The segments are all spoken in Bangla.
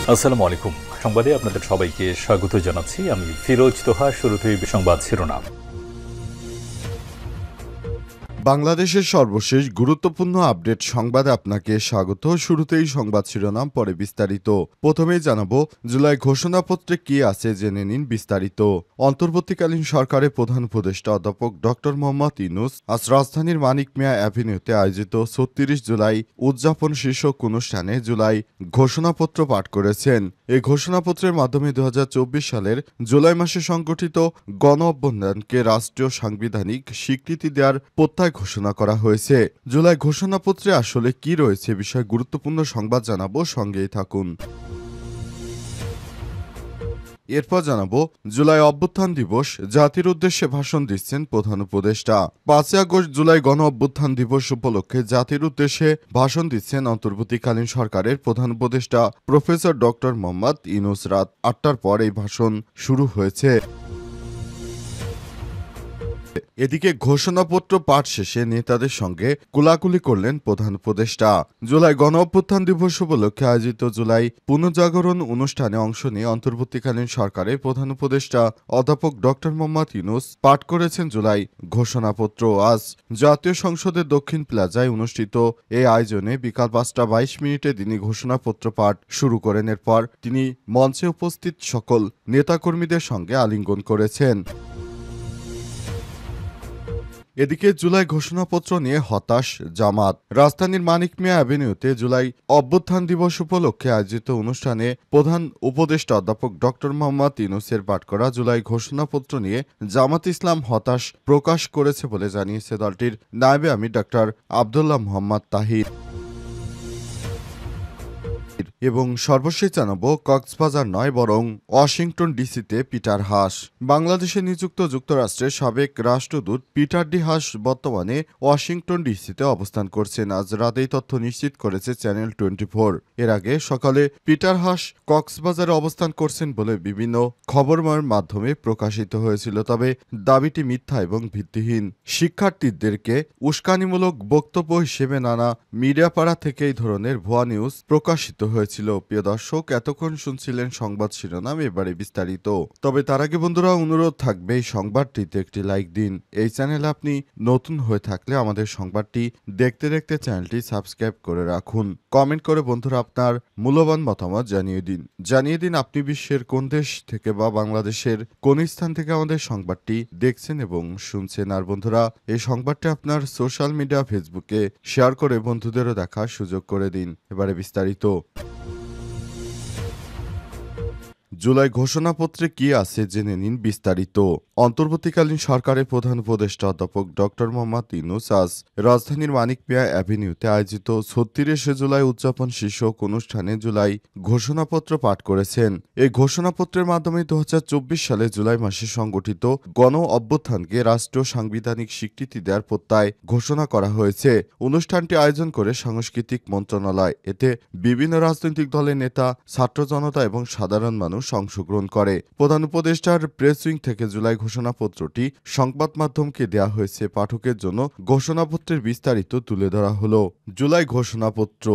আসসালামু আলাইকুম। সংবাদে আপনাদের সবাইকে স্বাগত জানাচ্ছি। আমি ফিরোজ তোহা। শুরুতেই সংবাদ শিরোনাম। বাংলাদেশের সর্বশেষ গুরুত্বপূর্ণ আপডেট সংবাদে আপনাকে স্বাগত। শুরুতেই সংবাদ শিরোনাম, পরে বিস্তারিত। প্রথমেই জানাবো জুলাই ঘোষণাপত্রে কি আছে জেনে নিন বিস্তারিত। অন্তর্বর্তীকালীন সরকারের প্রধান উপদেষ্টা অধ্যাপক ডক্টর মোহাম্মদ ইউনূস আজ রাজধানীর মানিক মিয়া অ্যাভিনিউতে আয়োজিত ৩৬ জুলাই উদযাপন শীর্ষক অনুষ্ঠানে জুলাই ঘোষণাপত্র পাঠ করেছেন। এই ঘোষণাপত্রের মাধ্যমে ২০২৪ সালের জুলাই মাসে সংগঠিত গণ অভ্যুত্থানকে রাষ্ট্রীয় সাংবিধানিক স্বীকৃতি দেওয়ার প্রত্যয় ঘোষণা করা হয়েছে। জুলাই ঘোষণাপত্রে আসলে কি রয়েছে বিষয়ে গুরুত্বপূর্ণ সংবাদ জানাবো, সঙ্গেই থাকুন। এরপর জানাবো জুলাই অভ্যুত্থান দিবস, জাতির উদ্দেশ্যে ভাষণ দিচ্ছেন প্রধান উপদেষ্টা। ৫ই আগস্ট জুলাই গণ অভ্যুত্থান দিবস উপলক্ষে জাতির উদ্দেশ্যে ভাষণ দিচ্ছেন অন্তর্বর্তীকালীন সরকারের প্রধান উপদেষ্টা প্রফেসর ডক্টর মোহাম্মদ ইউনূস। রাত ৮টার পর এই ভাষণ শুরু হয়েছে। এদিকে ঘোষণাপত্র পাঠ শেষে নেতাদের সঙ্গে কোলাকুলি করলেন প্রধান উপদেষ্টা। জুলাই গণ অভ্যুত্থান দিবস উপলক্ষে আয়োজিত জুলাই পুনর্জাগরণ অনুষ্ঠানে অংশ নিয়ে অন্তর্বর্তীকালীন সরকারের প্রধান উপদেষ্টা অধ্যাপক ডক্টর মোহাম্মদ ইউনূস পাঠ করেছেন জুলাই ঘোষণাপত্র। আজ জাতীয় সংসদের দক্ষিণ প্লাজায় অনুষ্ঠিত এই আয়োজনে বিকাল ৫টা ২২ মিনিটে তিনি ঘোষণাপত্র পাঠ শুরু করেন। এরপর তিনি মঞ্চে উপস্থিত সকল নেতাকর্মীদের সঙ্গে আলিঙ্গন করেছেন। এদিকে জুলাই ঘোষণাপত্র নিয়ে হতাশ জামাত। রাজধানীর মানিক মিয়া অ্যাভিনিউতে জুলাই অভ্যুত্থান দিবস উপলক্ষে আয়োজিত অনুষ্ঠানে প্রধান উপদেষ্টা অধ্যাপক ডক্টর মোহাম্মদ ইউনূসের পাঠ করা জুলাই ঘোষণাপত্র নিয়ে জামাত ইসলাম হতাশ প্রকাশ করেছে বলে জানিয়েছে দলটির নায়েবে আমির ডক্টর আব্দুল্লাহ মোহাম্মদ তাহির। এবং সর্বশেষ জানাবো কক্সবাজার নয় বরং ওয়াশিংটন ডিসিতে পিটার হাস। বাংলাদেশে নিযুক্ত যুক্তরাষ্ট্রের সাবেক রাষ্ট্রদূত পিটার ডি হাস বর্তমানে ওয়াশিংটন ডিসিতে অবস্থান করছেন। আজ রাতেই তথ্য নিশ্চিত করেছে চ্যানেল 24। এর আগে সকালে পিটার হাস কক্সবাজারে অবস্থান করছেন বলে বিভিন্ন খবরের মাধ্যমে প্রকাশিত হয়েছিল, তবে দাবিটি মিথ্যা এবং ভিত্তিহীন। শিক্ষার্থীদেরকে উস্কানিমূলক বক্তব্য হিসেবে নানা মিডিয়াপাড়া থেকে এই ধরনের ভুয়া নিউজ প্রকাশিত হয়েছে। প্রিয় দর্শক, এতক্ষণ শুনছিলেন সংবাদ শিরোনাম, এবারে বিস্তারিত। তবে তার আগে বন্ধুরা অনুরোধ থাকবে এই সংবাদটিতে একটি লাইক দিন। এই চ্যানেলে আপনি নতুন হয়ে থাকলে আমাদের সংবাদটি দেখতে দেখতে চ্যানেলটি সাবস্ক্রাইব করে রাখুন। কমেন্ট করে বন্ধুরা আপনার মূল্যবান মতামত জানিয়ে দিন আপনি বিশ্বের কোন দেশ থেকে বা বাংলাদেশের কোন স্থান থেকে আমাদের সংবাদটি দেখছেন এবং শুনছেন। আর বন্ধুরা, এই সংবাদটি আপনার সোশ্যাল মিডিয়া ফেসবুকে শেয়ার করে বন্ধুদেরও দেখার সুযোগ করে দিন। এবারে বিস্তারিত। জুলাই ঘোষণাপত্রে কি আছে জেনে নিন বিস্তারিত। অন্তর্বর্তীকালীন সরকারের প্রধান উপদেষ্টা অধ্যাপক ডক্টর মোহাম্মদ ইউনূস আজ রাজধানীর মানিক মিয়া অ্যাভিনিউতে আয়োজিত ৩৬ জুলাই উদযাপন শীর্ষক অনুষ্ঠানে জুলাই ঘোষণাপত্র পাঠ করেছেন। এই ঘোষণাপত্রের মাধ্যমে ২০২৪ সালে জুলাই মাসে সংগঠিত গণ অভ্যুত্থানকে রাষ্ট্রীয় সাংবিধানিক স্বীকৃতি দেওয়ার প্রত্যয় ঘোষণা করা হয়েছে। অনুষ্ঠানটি আয়োজন করে সাংস্কৃতিক মন্ত্রণালয়। এতে বিভিন্ন রাজনৈতিক দলের নেতা, ছাত্র জনতা এবং সাধারণ মানুষ অংশগ্রহণ করে। প্রধান উপদেষ্টার প্রেস উইং থেকে জুলাই ঘোষণাপত্রটি সংবাদ মাধ্যমকে দেয়া হয়েছে। পাঠকের জন্য ঘোষণাপত্রের বিস্তারিত তুলে ধরা হলো। জুলাই ঘোষণাপত্র।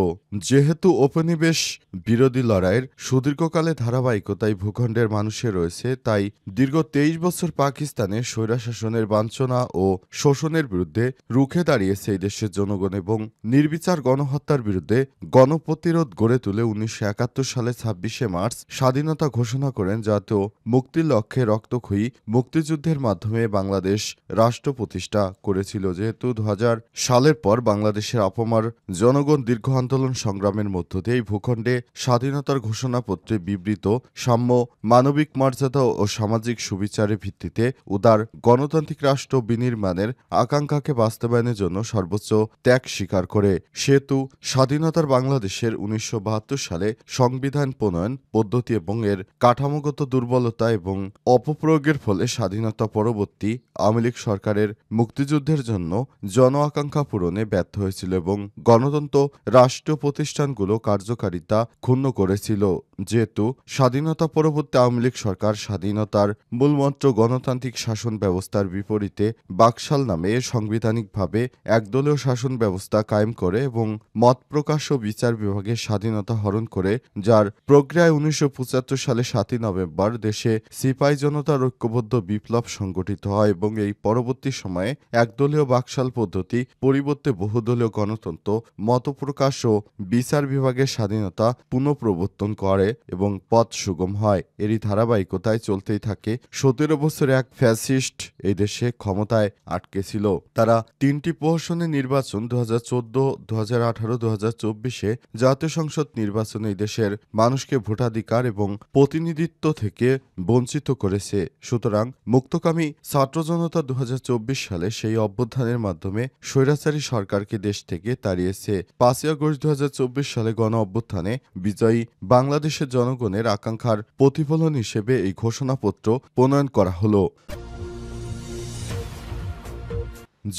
যেহেতু উপনিবেশ বিরোধী লড়াইয়ের সুদীর্ঘকালে ধারাবাহিকতায় ভূখণ্ডের মানুষের রয়েছে, তাই দীর্ঘ ২৩ বছর পাকিস্তানের স্বৈরশাসনের বাঞ্ছনা ও শোষণের বিরুদ্ধে রুখে দাঁড়িয়েছে এই দেশের জনগণ এবং নির্বিচার গণহত্যার বিরুদ্ধে গণপ্রতিরোধ গড়ে তুলে ১৯৭১ সালে ২৬শে মার্চ স্বাধীনতা ঘোষণা করেন। জাতীয় মুক্তির লক্ষ্যে রক্তক্ষয়ী মুক্তিযুদ্ধের মাধ্যমে বাংলাদেশ রাষ্ট্র প্রতিষ্ঠা করেছিল। যেহেতু ২০০০ সালের পর বাংলাদেশের আপামর জনগণ দীর্ঘ আন্দোলন সংগ্রামের মধ্য দিয়ে ভূখণ্ডে স্বাধীনতার ঘোষণাপত্রে বিবৃত সাম্য, মানবিক মর্যাদা ও সামাজিক সুবিচারের ভিত্তিতে উদার গণতান্ত্রিক রাষ্ট্র বিনির্মাণের আকাঙ্ক্ষাকে বাস্তবায়নের জন্য সর্বোচ্চ ত্যাগ স্বীকার করে। সেতু স্বাধীনতার বাংলাদেশের ১৯৭২ সালে সংবিধান প্রণয়ন পদ্ধতি এবং এর কাঠামোগত দুর্বলতা এবং অপপ্রয়োগের ফলে স্বাধীনতা পরবর্তী আওয়ামী লীগ সরকারের মুক্তিযুদ্ধের জন্য জন আকাঙ্ক্ষা পূরণে ব্যর্থ হয়েছিল এবং গণতন্ত্র রাষ্ট্রীয় প্রতিষ্ঠানগুলো কার্যকারিতা ক্ষুণ্ণ করেছিল। যেহেতু স্বাধীনতা পরবর্তী আওয়ামী লীগ সরকার স্বাধীনতার মূলমন্ত্র গণতান্ত্রিক শাসন ব্যবস্থার বিপরীতে বাকশাল নামে সাংবিধানিকভাবে একদলীয় শাসন ব্যবস্থা কায়েম করে এবং মত প্রকাশ ও বিচার বিভাগের স্বাধীনতা হরণ করে, যার প্রক্রিয়ায় ১৯৭৫ সালে ৭ই নভেম্বর দেশে সিপাহী জনতার ঐক্যবদ্ধ বিপ্লব সংগঠিত হয় এবং এই পরবর্তী সময়ে একদলীয় বাকশাল পদ্ধতি পরিবর্তে বহুদলীয় গণতন্ত্র, মতপ্রকাশ ও বিচার বিভাগের স্বাধীনতা পুনঃপ্রবর্তন করে এবং পথ সুগম হয়। এরই ধারাবাহিকতায় চলতেই থাকে ১৭ বছরে এক ফ্যাসিস্ট এই দেশে ক্ষমতায় আটকে ছিল। তারা ৩টি প্রহসনের নির্বাচন ২০১৪, ২০১৮, ২০২৪-এ জাতীয় সংসদ নির্বাচনে এই দেশের মানুষকে ভোটাধিকার এবং প্রতিনিধিত্ব থেকে বঞ্চিত করেছে। সুতরাং মুক্তকামী ছাত্র জনতা ২০২৪ সালে সেই অভ্যুত্থানের মাধ্যমে স্বৈরাচারী সরকারকে দেশ থেকে তাড়িয়েছে। ৫ই আগস্ট ২০২৪ সালে গণ অভ্যুত্থানে বিজয়ী বাংলাদেশের জনগণের আকাঙ্ক্ষার প্রতিফলন হিসেবে এই ঘোষণাপত্র প্রণয়ন করা হলো।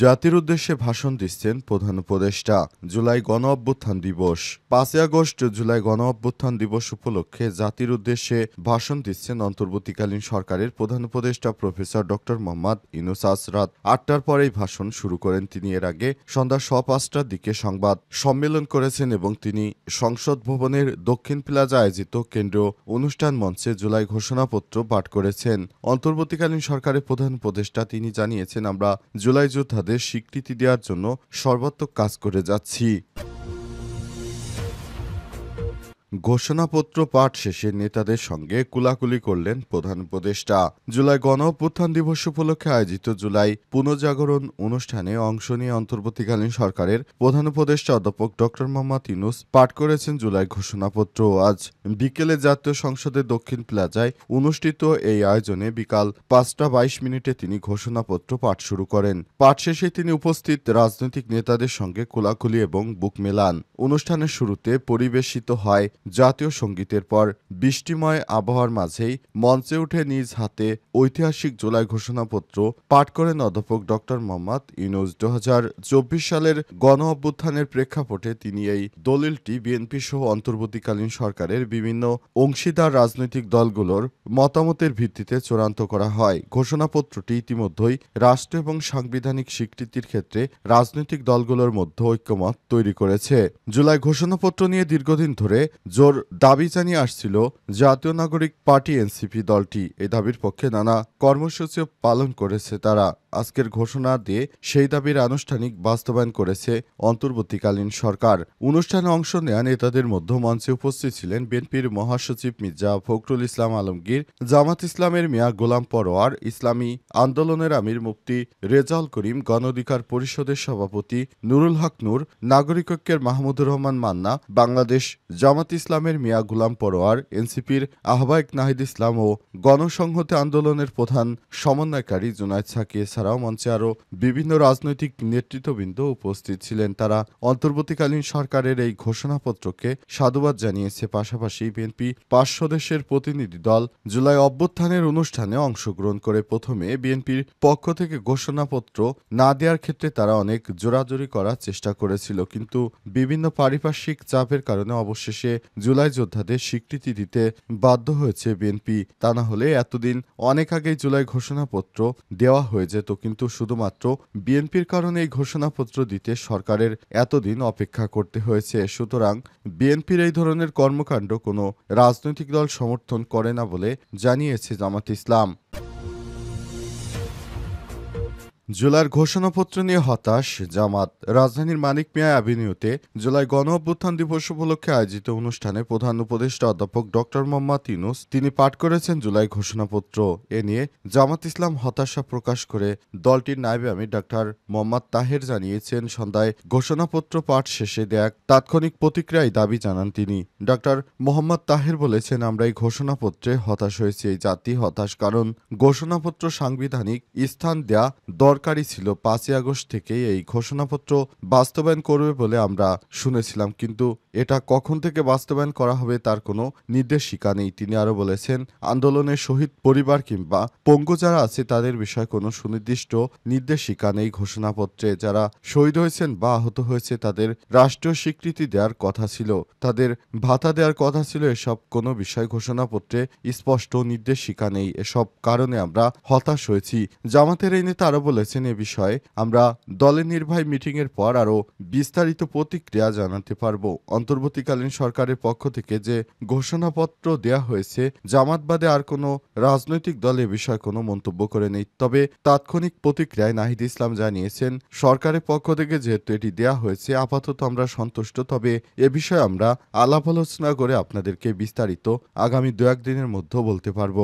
জাতির উদ্দেশ্যে ভাষণ দিচ্ছেন প্রধান উপদেষ্টা। জুলাই গণ অভ্যুত্থান দিবস। ৫ই আগস্ট জুলাই গণ অভ্যুত্থান দিবস উপলক্ষে জাতির উদ্দেশ্যে ভাষণ দিচ্ছেন অন্তর্বর্তীকালীন সরকারের প্রধান উপদেষ্টা প্রফেসর ড মোহাম্মদ ইউনূস। রাত ৮টার পরেই ভাষণ শুরু করেন তিনি। এর আগে সন্ধ্যা ৫:০৫টার দিকে সংবাদ সম্মেলন করেছেন এবং তিনি সংসদ ভবনের দক্ষিণ প্লাজা আয়োজিত কেন্দ্রীয় অনুষ্ঠান মঞ্চে জুলাই ঘোষণাপত্র পাঠ করেছেন। অন্তর্বর্তীকালীন সরকারের প্রধান উপদেষ্টা তিনি জানিয়েছেন, আমরা জুলাই যুদ্ধ তাদের স্বীকৃতি দেওয়ার জন্য সর্বাত্মক কাজ করে যাচ্ছি। ঘোষণাপত্র পাঠ শেষে নেতাদের সঙ্গে কুলাকুলি করলেন প্রধান উপদেষ্টা। জুলাই গণ অভ্যুত্থান দিবস উপলক্ষে আয়োজিত জুলাই পুনর্জাগরণ অনুষ্ঠানে অংশ নিয়ে অন্তর্বর্তীকালীন সরকারের প্রধান উপদেষ্টা অধ্যাপক ড মোহাম্মদ ইউনূস পাঠ করেছেন জুলাই ঘোষণাপত্র। আজ বিকেলে জাতীয় সংসদের দক্ষিণ প্লাজায় অনুষ্ঠিত এই আয়োজনে বিকাল ৫টা ২২ তিনি ঘোষণাপত্র পাঠ শুরু করেন। পাঠ শেষে তিনি উপস্থিত রাজনৈতিক নেতাদের সঙ্গে কোলাকুলি এবং বুক মেলান। অনুষ্ঠানের শুরুতে পরিবেশিত হয় জাতীয় সঙ্গীতের পর বৃষ্টিময় আবহাওয়ার মাঝেই মঞ্চে উঠে নিজ হাতে ঐতিহাসিক জুলাই ঘোষণাপত্র পাঠ করেন অধ্যাপক ড মোহাম্মদ ইউনূস। ২০২৪ সালের গণ অভ্যুত্থানের প্রেক্ষাপটে তিনি এই দলিলটি বিএনপি সহ অন্তর্বর্তীকালীন সরকারের বিভিন্ন অংশীদার রাজনৈতিক দলগুলোর মতামতের ভিত্তিতে চূড়ান্ত করা হয়। ঘোষণাপত্রটি ইতিমধ্যেই রাষ্ট্র এবং সাংবিধানিক স্বীকৃতির ক্ষেত্রে রাজনৈতিক দলগুলোর মধ্যে ঐক্যমত তৈরি করেছে। জুলাই ঘোষণাপত্র নিয়ে দীর্ঘদিন ধরে জোর দাবি জানিয়ে আসছিল জাতীয় নাগরিক পার্টি এনসিপি দলটি। এই দাবির পক্ষে নানা কর্মসূচি পালন করেছে তারা। আজকের ঘোষণা দিয়ে সেই দাবির আনুষ্ঠানিক বাস্তবায়ন করেছে অন্তর্বর্তীকালীন সরকার। অনুষ্ঠানে অংশ নেয়া নেতাদের মধ্যে মঞ্চে উপস্থিত ছিলেন বিএনপির মহাসচিব মির্জা ফখরুল ইসলাম আলমগীর, জামাত ইসলামের মিয়া গোলাম পরোয়ার, ইসলামী আন্দোলনের আমির মুফতি রেজাউল করিম, গণ অধিকার পরিষদের সভাপতি নুরুল হক নূর, নাগরিক ঐক্যের মাহমুদুর রহমান মান্না, বাংলাদেশ জামাত ইসলামের মিয়া গোলাম পরোয়ার, এনসিপির আহ্বায়ক নাহিদ ইসলাম ও গণসংহতি আন্দোলনের প্রধান সমন্বয়কারী জুনায়েদ সাকি এছাড়াও মঞ্চে আরও বিভিন্ন রাজনৈতিক নেতৃত্ববৃন্দ উপস্থিত ছিলেন। তারা অন্তর্বর্তীকালীন সরকারের এই ঘোষণাপত্রকে সাধুবাদ জানিয়েছে। পাশাপাশি বিএনপি ৫ সদস্যের প্রতিনিধি দল জুলাই অভ্যুত্থানের অনুষ্ঠানে অংশগ্রহণ করে। প্রথমে বিএনপির পক্ষ থেকে ঘোষণাপত্র না দেওয়ার ক্ষেত্রে তারা অনেক জোরাজুরি করার চেষ্টা করেছিল, কিন্তু বিভিন্ন পারিপার্শ্বিক চাপের কারণে অবশেষে জুলাই যোদ্ধাদের স্বীকৃতি দিতে বাধ্য হয়েছে বিএনপি। তা না হলে এতদিন অনেক আগেই জুলাই ঘোষণাপত্র দেওয়া হয়ে যেত, কিন্তু শুধুমাত্র বিএনপির কারণে এই ঘোষণাপত্র দিতে সরকারের এতদিন অপেক্ষা করতে হয়েছে। সুতরাং বিএনপির এই ধরনের কর্মকাণ্ড কোনো রাজনৈতিক দল সমর্থন করে না বলে জানিয়েছে জামাত ইসলাম। জুলাইয়ের ঘোষণাপত্র নিয়ে হতাশ জামাত। রাজধানীর মানিক মিয়া অ্যাভিনিউতে জুলাই গণ অভ্যুত্থান দিবস উপলক্ষে আয়োজিত অনুষ্ঠানে প্রধান উপদেষ্টা অধ্যাপক ড মোহাম্মদ ইউনূস তিনি পাঠ করেছেন জুলাই ঘোষণাপত্র। এ নিয়ে জামাত ইসলাম হতাশা প্রকাশ করে দলটির নায়েবে আমির ডা মোহাম্মদ তাহের জানিয়েছেন, সন্ধ্যায় ঘোষণাপত্র পাঠ শেষে দেয়া এক তাৎক্ষণিক প্রতিক্রিয়ায় দাবি জানান তিনি। ডা মোহাম্মদ তাহের বলেছেন, আমরা এই ঘোষণাপত্রে হতাশ হয়েছি। এই জাতি হতাশ, কারণ ঘোষণাপত্র সাংবিধানিক স্থান দেয়া দরকার সরকারই ছিল 5ই আগস্ট থেকেই এই ঘোষণাপত্র বাস্তবায়ন করবে বলে আমরা শুনেছিলাম, কিন্তু এটা কখন থেকে বাস্তবায়ন করা হবে তার কোনো নির্দেশিকা নেই। তিনি আরও বলেছেন, আন্দোলনের শহীদ পরিবার কিংবা পঙ্গু যারা আছে তাদের বিষয়ে কোনো সুনির্দিষ্ট নির্দেশিকা নেই ঘোষণাপত্রে। যারা শহীদ হয়েছেন বা আহত হয়েছে তাদের রাষ্ট্রীয় স্বীকৃতি দেওয়ার কথা ছিল, তাদের ভাতা দেওয়ার কথা ছিল। এসব কোনো বিষয় ঘোষণাপত্রে স্পষ্ট নির্দেশিকা নেই। এসব কারণে আমরা হতাশ হয়েছি। জামাতের এই নেতা আরও বলেছেন, এ বিষয়ে আমরা দলের নির্বাহী মিটিংয়ের পর আরও বিস্তারিত প্রতিক্রিয়া জানাতে পারব। অন্তর্বর্তীকালীন সরকারের পক্ষ থেকে যে ঘোষণাপত্র দেয়া হয়েছে, জামাত বাদে আর কোনো রাজনৈতিক দল এ বিষয়ে কোনো মন্তব্য করে নেই। তবে তাৎক্ষণিক প্রতিক্রিয়ায় নাহিদ ইসলাম জানিয়েছেন, সরকারের পক্ষ থেকে যেহেতু এটি দেয়া হয়েছে আপাতত আমরা সন্তুষ্ট, তবে এ বিষয়ে আমরা আলাপ আলোচনা করে আপনাদেরকে বিস্তারিত আগামী 2-1 দিনের মধ্যে বলতে পারব।